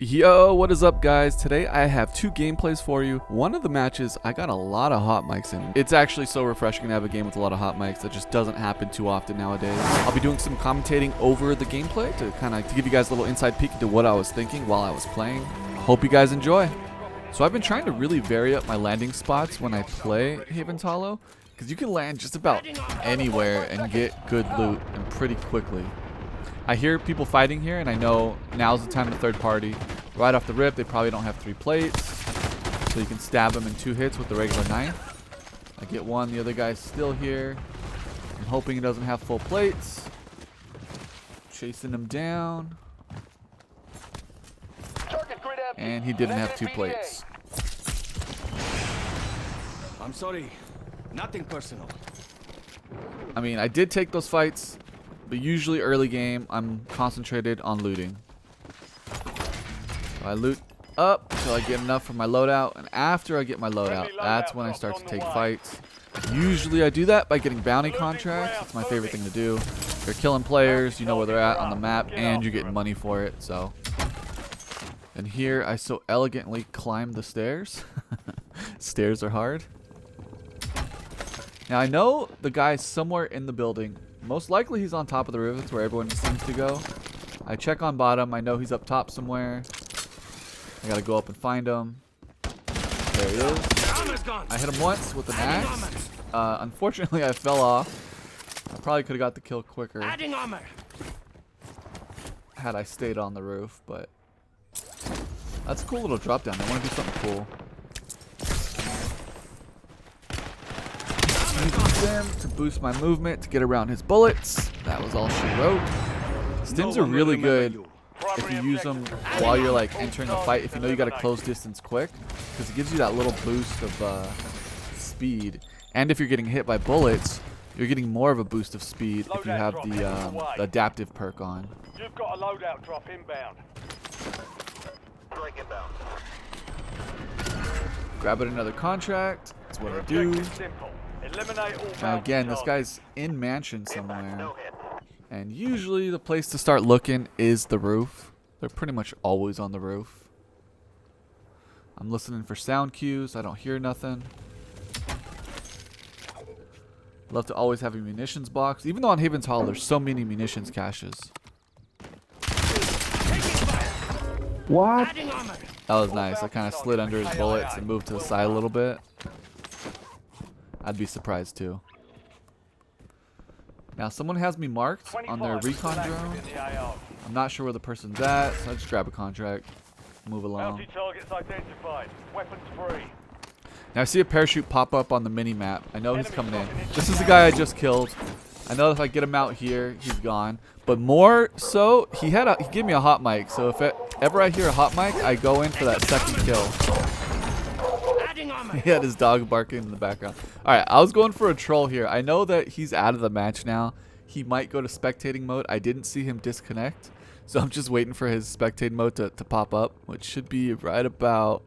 Yo, what is up guys? Today I have two gameplays for you. One of the matches I got a lot of hot mics in. It's actually so refreshing to have a game with a lot of hot mics. That just doesn't happen too often nowadays. I'll be doing some commentating over the gameplay to give you guys a little inside peek into what I was thinking while I was playing. Hope you guys enjoy. So I've been trying to really vary up my landing spots when I play Haven's Hollow, because you can land just about anywhere and get good loot and pretty quickly. I hear people fighting here, and I know now's the time to third party. Right off the rip, they probably don't have 3 plates, so you can stab them in 2 hits with the regular knife. I get one, the other guy's still here. I'm hoping he doesn't have full plates. Chasing him down. And he didn't have 2 plates. I'm sorry, nothing personal. I mean, I did take those fights, but usually early game, I'm concentrated on looting. So I loot up until I get enough for my loadout, and after I get my loadout, that's when I start to take fights. Usually I do that by getting bounty contracts. It's my favorite thing to do. If you're killing players, you know where they're at on the map, and you're getting money for it, so. And here I so elegantly climb the stairs. Stairs are hard. Now I know the guy's somewhere in the building. Most likely he's on top of the roof. That's where everyone seems to go. I check on bottom. I know he's up top somewhere. I gotta go up and find him. There he is. I hit him once with an axe. Unfortunately, I fell off. I probably could have got the kill quicker had I stayed on the roof, but that's a cool little drop down. I want to do something cool. Use them to boost my movement to get around his bullets. That was all she wrote. Stims are really good if you use them while you're like entering a fight, if you know you got to close distance quick, because it gives you that little boost of speed. And if you're getting hit by bullets, you're getting more of a boost of speed if you have the adaptive perk on. You've got a loadout drop inbound. Grab it another contract. That's what I do. Now again, this guy's in mansion somewhere. And usually the place to start looking is the roof. They're pretty much always on the roof. I'm listening for sound cues. I don't hear nothing. Love to always have a munitions box. Even though on Haven's Hall there's so many munitions caches. What? That was nice. I kind of slid under his bullets and moved to the side a little bit. I'd be surprised too. Now someone has me marked on their recon drone. I'm not sure where the person's at, so I just grab a contract, move along. Now I see a parachute pop up on the mini map. I know he's coming in. This is the guy I just killed. I know if I get him out here, he's gone. But more so, he gave me a hot mic. So if ever I hear a hot mic, I go in for that second kill. He had his dog barking in the background. Alright, I was going for a troll here. I know that he's out of the match now. He might go to spectating mode. I didn't see him disconnect. So I'm just waiting for his spectating mode to pop up, which should be right about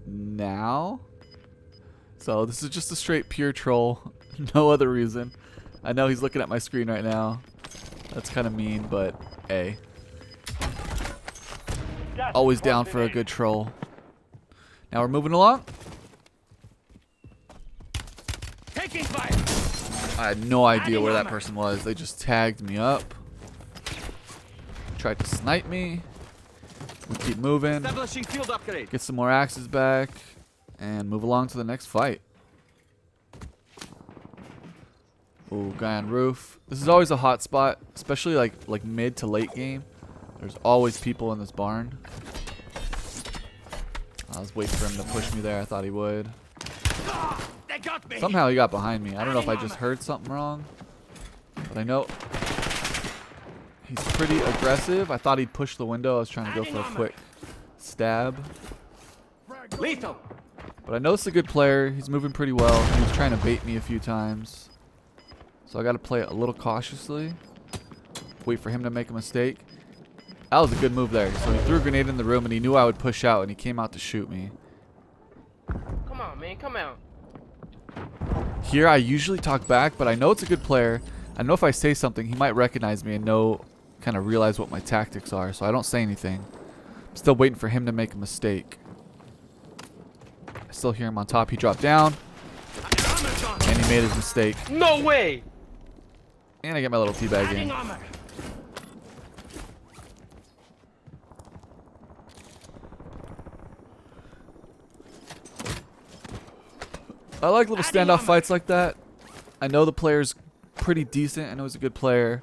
now. So this is just a straight pure troll. No other reason. I know he's looking at my screen right now. That's kind of mean, but hey. Always down for a good troll. Now we're moving along. Taking fire. I had no idea where that person was. They just tagged me up. Tried to snipe me. We keep moving. Establishing field upgrade. Get some more axes back. And move along to the next fight. Ooh, guy on roof. This is always a hot spot, especially like mid to late game. There's always people in this barn. I was waiting for him to push me there. I thought he would. Somehow he got behind me. I don't know if I just heard something wrong, but I know he's pretty aggressive. I thought he'd push the window. I was trying to go for a quick stab. Lethal. But I know it's a good player. He's moving pretty well. He was trying to bait me a few times. So I got to play it a little cautiously. Wait for him to make a mistake. That was a good move there. So he threw a grenade in the room and he knew I would push out and he came out to shoot me. Come on, man. Come out. Here I usually talk back, but I know it's a good player. I know if I say something, he might recognize me and know, kind of realize what my tactics are. So I don't say anything. Still waiting for him to make a mistake. I still hear him on top. He dropped down. And he made his mistake. No way! And I get my little teabag Adding in. armor. I like little standoff fights like that. I know the player's pretty decent. I know he's a good player.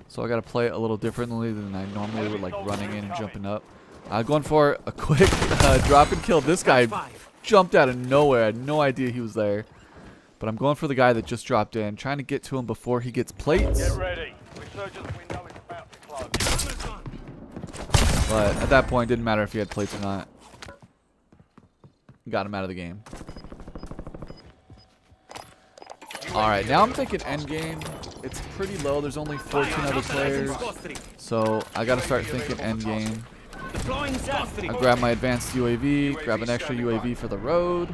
So I got to play it a little differently than I normally would, like running in and jumping up. Going for a quick drop and kill. This guy jumped out of nowhere. I had no idea he was there. But I'm going for the guy that just dropped in, trying to get to him before he gets plates. Get ready. Resurgence window is about to close. But at that point, it didn't matter if he had plates or not. Got him out of the game. Alright, now I'm thinking endgame. It's pretty low. There's only 14 other players. So I got to start thinking endgame. I grab my advanced UAV, grab an extra UAV for the road.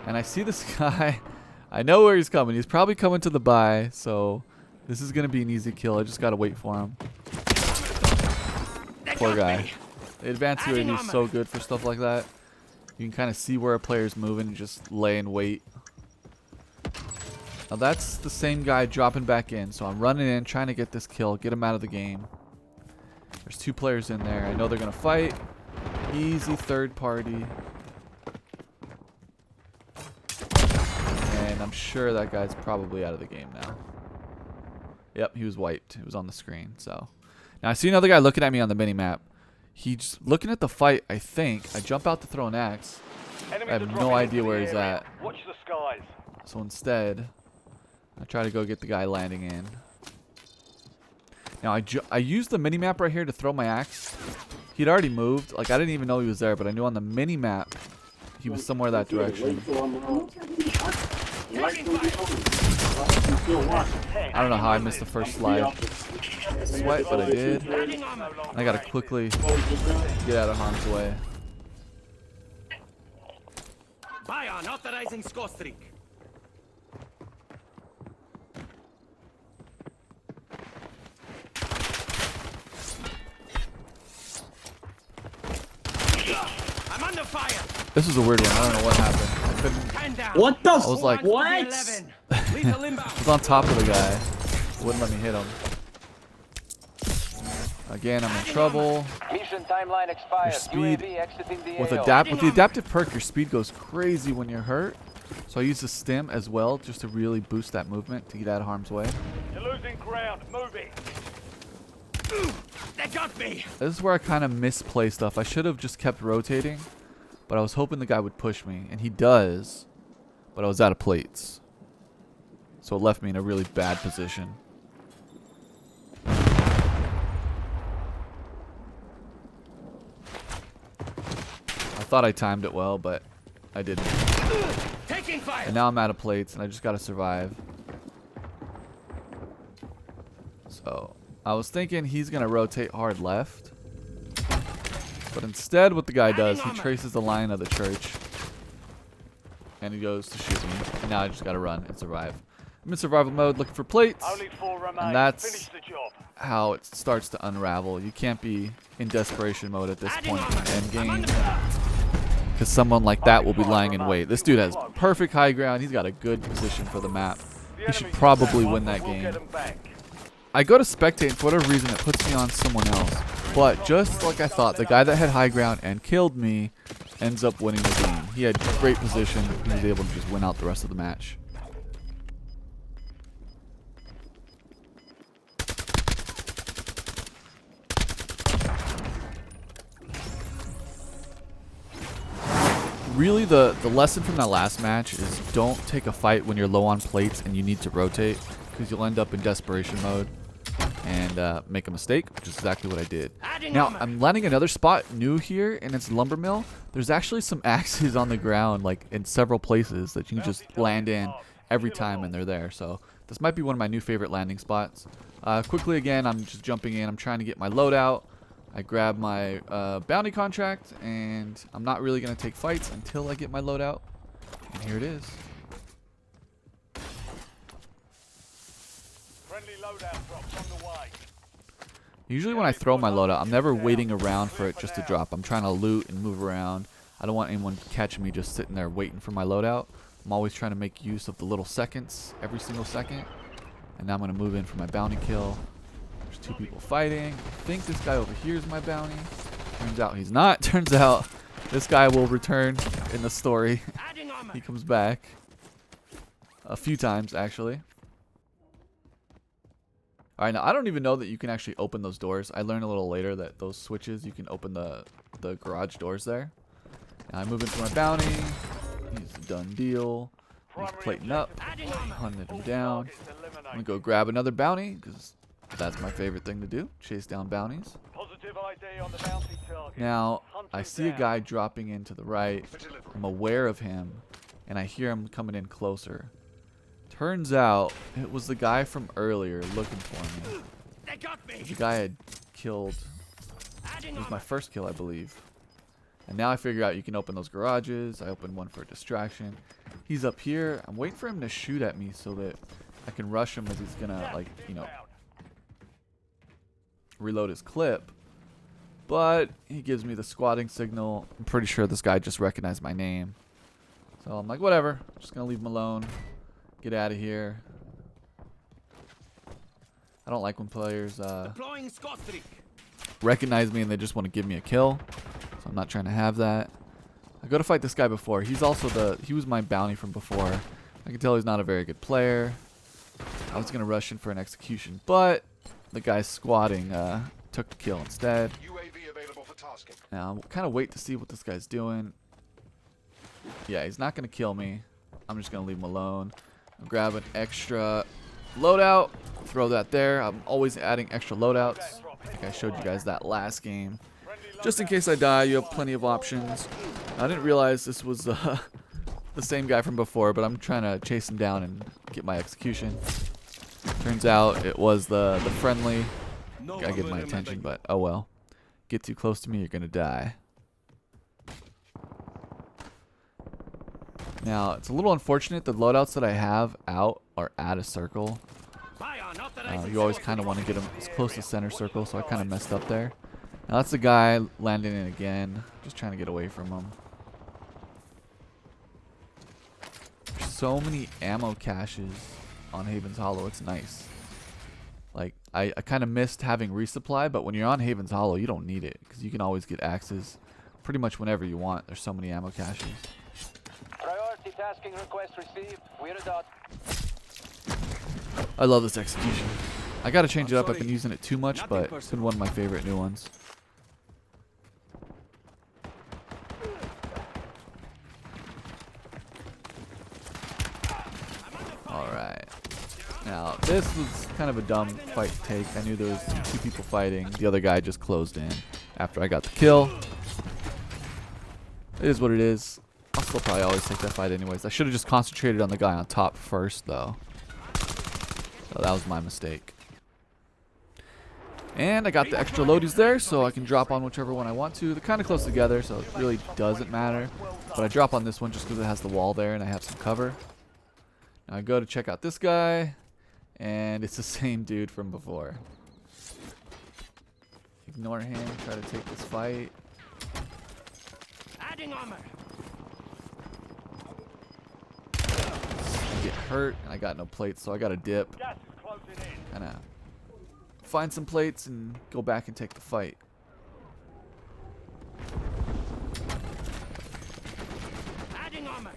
And I see this guy. I know where he's coming. He's probably coming to the buy. So this is going to be an easy kill. I just got to wait for him. Poor guy. The advanced UAV is so good for stuff like that. You can kind of see where a player's moving and just lay in wait. Now that's the same guy dropping back in. So I'm running in, trying to get this kill, get him out of the game. There's 2 players in there. I know they're going to fight. Easy third party. And I'm sure that guy's probably out of the game now. Yep, he was wiped. It was on the screen. So now I see another guy looking at me on the mini-map. He's looking at the fight, I think. I jump out to throw an axe. I have no idea where he's at. Watch the skies. So instead, I try to go get the guy landing in. Now I used the mini-map right here to throw my axe. He'd already moved. Like I didn't even know he was there, but I knew on the mini-map he was somewhere that direction. I don't know how I missed the first slide swipe, but I did. And I gotta quickly get out of harm's way. Bion authorizing score streak. I'm under fire. This was a weird one. I don't know what happened. I couldn't. What the? I was like, what? I was on top of the guy. Wouldn't let me hit him. Again, I'm in trouble. Mission timeline expired. Your speed UAV exiting the with AO. the adaptive perk, your speed goes crazy when you're hurt. So I use the stim as well just to really boost that movement to get out of harm's way. You're losing ground. Move it. They got me. This is where I kind of misplay stuff. I should have just kept rotating, but I was hoping the guy would push me, and he does. But I was out of plates, so it left me in a really bad position. I thought I timed it well, but I didn't. Taking fire. And now I'm out of plates, and I just got to survive. So I was thinking he's going to rotate hard left. But instead what the guy does, he traces the line of the church. And he goes to shoot me. And now I just got to run and survive. I'm in survival mode looking for plates. Only 4 remain. And that's Finish the job. how it starts to unravel. You can't be in desperation mode at this point in end game. Because someone like that will be lying in wait. This dude has perfect high ground. He's got a good position for the map. He should probably win that game. I go to spectate, and for whatever reason, it puts me on someone else. But just like I thought, the guy that had high ground and killed me ends up winning the game. He had great position. He was able to just win out the rest of the match. Really, the lesson from that last match is don't take a fight when you're low on plates and you need to rotate, because you'll end up in desperation mode and make a mistake, which is exactly what I did. Now, I'm landing another spot new here, and it's lumber mill. There's actually some axes on the ground, like in several places that you can just land in every time and they're there. So this might be one of my new favorite landing spots. Quickly again, I'm just jumping in. I'm trying to get my loadout. I grab my bounty contract, and I'm not really going to take fights until I get my loadout. And here it is. Friendly loadout drops on the way. Usually when I throw my loadout, I'm never waiting around for it just to drop. I'm trying to loot and move around. I don't want anyone catching me just sitting there waiting for my loadout. I'm always trying to make use of the little seconds, every single second. And now I'm going to move in for my bounty kill. There's 2 people fighting. I think this guy over here is my bounty. Turns out he's not. Turns out this guy will return in the story. Adding armor. He comes back. A few times, actually. Alright, now I don't even know that you can actually open those doors. I learned a little later that those switches, you can open the garage doors there. Now I move into my bounty. He's a done deal. He's plating up. Hunting him down. I'm going to go grab another bounty because that's my favorite thing to do. Chase down bounties. Positive ID on the bounty target. Now, Hunt I him see a down. guy dropping in to the right. I'm aware of him. And I hear him coming in closer. Turns out it was the guy from earlier looking for me. They got me. The guy had killed. Adding It was armor. my first kill, I believe. And now I figure out you can open those garages. I opened one for a distraction. He's up here. I'm waiting for him to shoot at me so that I can rush him as he's gonna, like, you know, reload his clip. But he gives me the squatting signal. I'm pretty sure this guy just recognized my name. So I'm like, whatever. I'm just gonna leave him alone. Get out of here. I don't like when players Deploying Scott streak. recognize me and they just want to give me a kill. So I'm not trying to have that. I go to fight this guy before. He was my bounty from before. I can tell he's not a very good player. I was gonna rush in for an execution, but the guy squatting took the kill instead. UAV available for tasking. Now I'll kind of wait to see what this guy's doing. Yeah, he's not gonna kill me. I'm just gonna leave him alone. I'll grab an extra loadout. Throw that there. I'm always adding extra loadouts. I think I showed you guys that last game. Just in case I die, you have plenty of options. I didn't realize this was the same guy from before, but I'm trying to chase him down and get my execution. Turns out it was the friendly. Gotta get my attention, but oh well. Get too close to me, you're gonna die. Now, it's a little unfortunate the loadouts that I have out are at a circle. You always kind of want to get them as close to center circle, so I kind of messed up there. Now that's the guy landing in again. Just trying to get away from him. There's so many ammo caches on Haven's Hollow. It's nice. Like, I kind of missed having resupply, but when you're on Haven's Hollow, you don't need it because you can always get axes pretty much whenever you want. There's so many ammo caches. Priority tasking request received. We're a dot. I love this execution. I gotta change it up. I've been using it too much, but it's been one of my favorite new ones. Alright. Now, this was kind of a dumb fight to take. I knew there was 2 people fighting. The other guy just closed in after I got the kill. It is what it is. I'll still probably always take that fight anyways. I should have just concentrated on the guy on top first, though. So that was my mistake. And I got the extra loadies there, so I can drop on whichever one I want to. They're kind of close together, so it really doesn't matter. But I drop on this one just because it has the wall there and I have some cover. Now I go to check out this guy, and it's the same dude from before. Ignore him, try to take this fight. Adding armor. I get hurt, and I got no plates, so I got to dip. Gas is closing in. Kind of find some plates and go back and take the fight. Adding armor.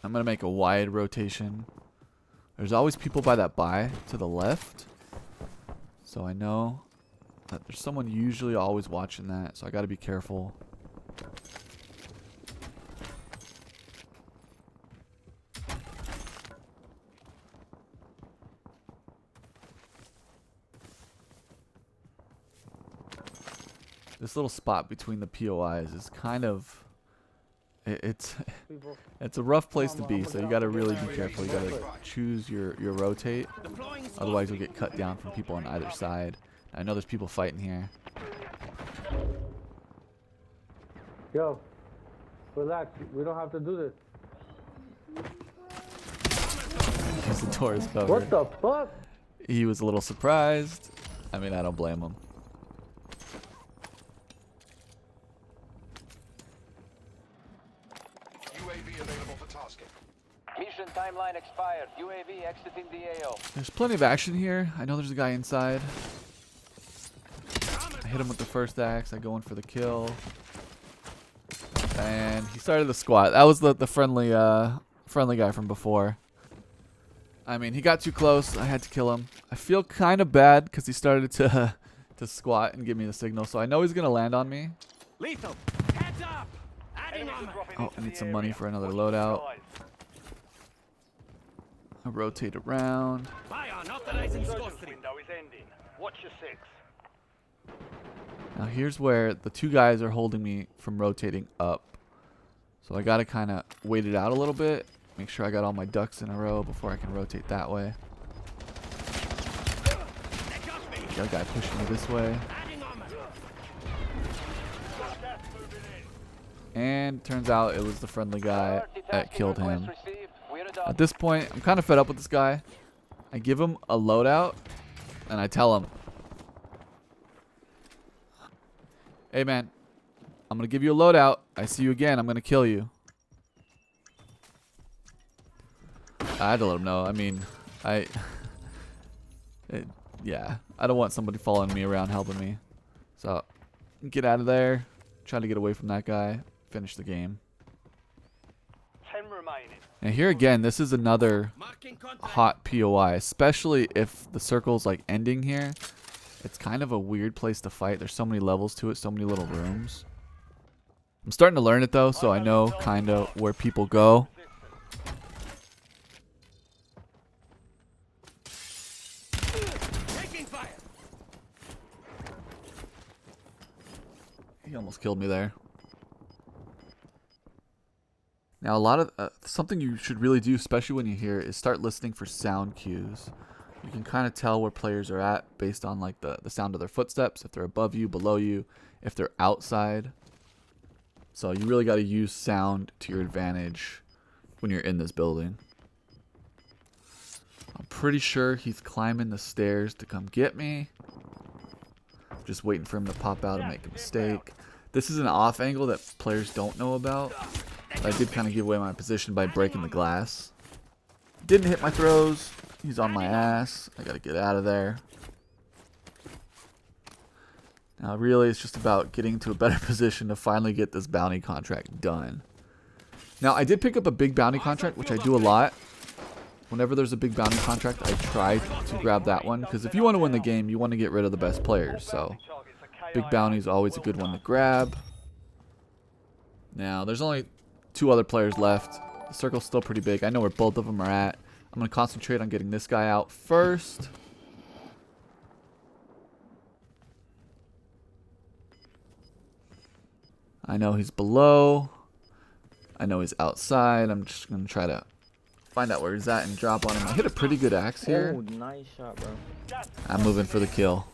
I'm going to make a wide rotation. There's always people by that buy to the left. So I know that there's someone usually always watching that. So I got to be careful. This little spot between the POIs is kind of... It's a rough place to be, so you got to really be careful. You got to choose your rotate, otherwise you'll get cut down from people on either side. I know there's people fighting here. Yo. Relax. We don't have to do this. Because the door is covered. What the fuck? He was a little surprised. I mean, I don't blame him. UAV available for tasking. Mission timeline expired. UAV exiting the AO. There's plenty of action here. I know there's a guy inside. I hit him with the first axe. I go in for the kill. And he started the squat. That was the friendly guy from before. I mean, he got too close. I had to kill him. I feel kind of bad because he started to squat and give me the signal. So I know he's going to land on me. Lethal. Heads up. Adding Enemies are armor. dropping Oh, into I need the some money area. for another Watch loadout. your skies. I rotate around. Fire authorizing Resurgence Scotty. window is ending. Watch your six. Now here's where the two guys are holding me from rotating up. So I got to kind of wait it out a little bit. Make sure I got all my ducks in a row before I can rotate that way. They got me. The other guy pushing me this way. Adding armor. Gas moving in. And turns out it was the friendly guy Priority that tasking killed request him. received. We're At done. this point, I'm kind of fed up with this guy. I give him a loadout, and I tell him, "Hey man, I'm going to give you a loadout. I see you again, I'm going to kill you." I had to let him know. I mean, yeah, I don't want somebody following me around helping me. So, get out of there. Try to get away from that guy. Finish the game. 10 remaining. And here again, this is another Marking contact. hot POI, especially if the circle's like ending here. It's kind of a weird place to fight. There's so many levels to it, so many little rooms. I'm starting to learn it though, so I know kind of where people go. Taking fire. He almost killed me there. Now, a lot of something you should really do, especially when you're here, is start listening for sound cues. You can kind of tell where players are at based on like the sound of their footsteps, if they're above you, below you, if they're outside. So you really got to use sound to your advantage when you're in this building. I'm pretty sure he's climbing the stairs to come get me. Just waiting for him to pop out and make a mistake. This is an off angle that players don't know about. I did kind of give away my position by breaking the glass. Didn't hit my throws. He's on my ass. I gotta get out of there. Now really it's just about getting to a better position to finally get this bounty contract done. Now I did pick up a big bounty contract, which I do a lot. Whenever there's a big bounty contract, I try to grab that one. Because if you want to win the game, you want to get rid of the best players. So big bounty is always a good one to grab. Now there's only 2 other players left. The circle's still pretty big. I know where both of them are at. I'm going to concentrate on getting this guy out first. I know he's below. I know he's outside. I'm just going to try to find out where he's at and drop on him. I hit a pretty good axe here. Oh, nice shot, bro. I'm moving for the kill.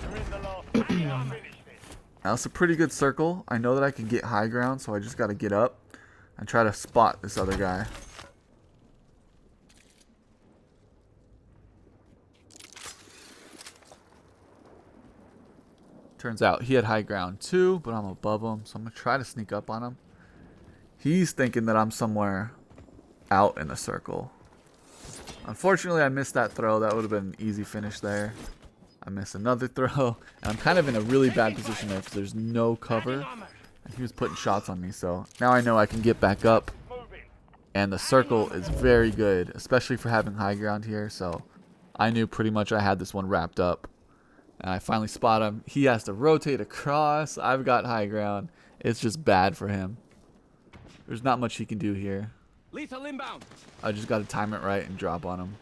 You're in the last finish this. Now it's a pretty good circle. I know that I can get high ground, so I just got to get up and try to spot this other guy. Turns out he had high ground too, but I'm above him, so I'm going to try to sneak up on him. He's thinking that I'm somewhere out in the circle. Unfortunately, I missed that throw. That would have been an easy finish there. I missed another throw, and I'm kind of in a really bad position there because there's no cover. And he was putting shots on me, so now I know I can get back up. Moving. And the circle is very good, especially for having high ground here, so I knew pretty much I had this one wrapped up. And I finally spot him. He has to rotate across. I've got high ground. It's just bad for him. There's not much he can do here. Lethal inbound. I just got to time it right and drop on him.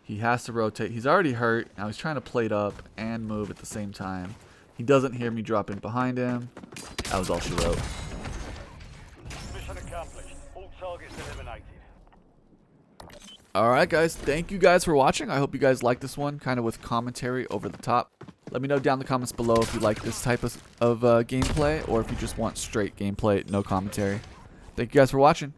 He has to rotate. He's already hurt. Now he's trying to plate up and move at the same time. He doesn't hear me dropping behind him. That was all she wrote. Mission accomplished. All targets eliminated. Alright guys, thank you guys for watching. I hope you guys like this one, kind of with commentary over the top. Let me know down in the comments below if you like this type of gameplay, or if you just want straight gameplay, no commentary. Thank you guys for watching.